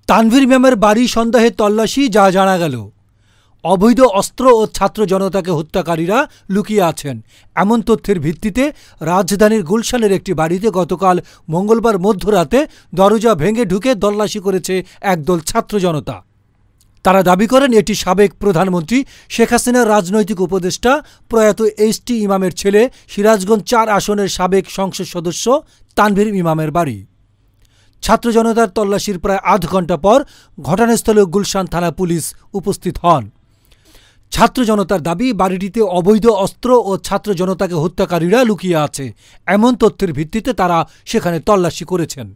তানভীর ম্যামের বাড়ি সন্দেহে তল্লাশি, যা জানা গেল। অবৈধ অস্ত্র ও ছাত্র জনতাকে হত্যাকারীরা লুকিয়ে আছেন, এমন তথ্যের ভিত্তিতে রাজধানীর গুলশানের একটি বাড়িতে গতকাল মঙ্গলবার মধ্যরাতে দরজা ভেঙে ঢুকে তল্লাশি করেছে একদল ছাত্র জনতা। তারা দাবি করেন এটি সাবেক প্রধানমন্ত্রী শেখ হাসিনার রাজনৈতিক উপদেষ্টা প্রয়াত এইচ.টি. ইমামের ছেলে সিরাজগঞ্জ ৪ আসনের সাবেক সংসদ সদস্য তানভীর ইমামের বাড়ি। ছাত্র জনতার তল্লাশির প্রায় আধ ঘণ্টা পর ঘটনাস্থলে গুলশান থানা পুলিশ উপস্থিত হন। ছাত্র জনতার দাবি, বাড়িটিতে অবৈধ অস্ত্র ও ছাত্র জনতাকে হত্যাকারীরা লুকিয়ে আছে, এমন তথ্যের ভিত্তিতে তারা সেখানে তল্লাশি করেছেন।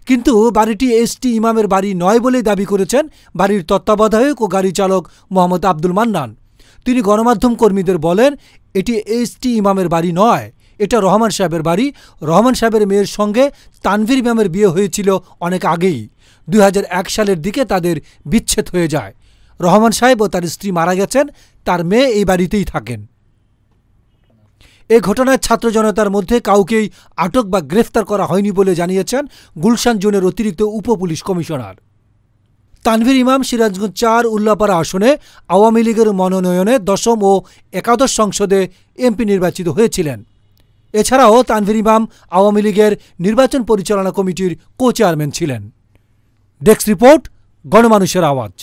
কিন্তু বাড়িটি এইচ.টি. ইমামের বাড়ি নয় বলেই দাবি করেছেন বাড়ির তত্ত্বাবধায়ক ও গাড়ি চালক মোহাম্মদ আব্দুল মান্নান। তিনি গণমাধ্যম কর্মীদের বলেন, এটি এইচ.টি. ইমামের বাড়ি নয়, এটা রহমান সাহেবের বাড়ি। রহমান সাহেবের মেয়ের সঙ্গে তানভীর ইমামের বিয়ে হয়েছিল অনেক আগেই। 2001 সালের দিকে তাদের বিচ্ছেদ হয়ে যায়। রহমান সাহেব ও তার স্ত্রী মারা গেছেন, তার মেয়ে এই বাড়িতেই থাকেন। এ ঘটনায় ছাত্র জনতার মধ্যে কাউকেই আটক বা গ্রেফতার করা হয়নি বলে জানিয়েছেন গুলশান জোনের অতিরিক্ত উপপুলিশ কমিশনার। তানভীর ইমাম সিরাজগঞ্জ ৪ উল্লাপাড়া আসনে আওয়ামী লীগের মনোনয়নে ১০ম ও একাদশ সংসদে এমপি নির্বাচিত হয়েছিলেন। এছাড়াও তানভীর ইমাম আওয়ামী লীগের নির্বাচন পরিচালনা কমিটির কো চেয়ারম্যান ছিলেন। ডেস্ক রিপোর্ট, গণমানুষের আওয়াজ।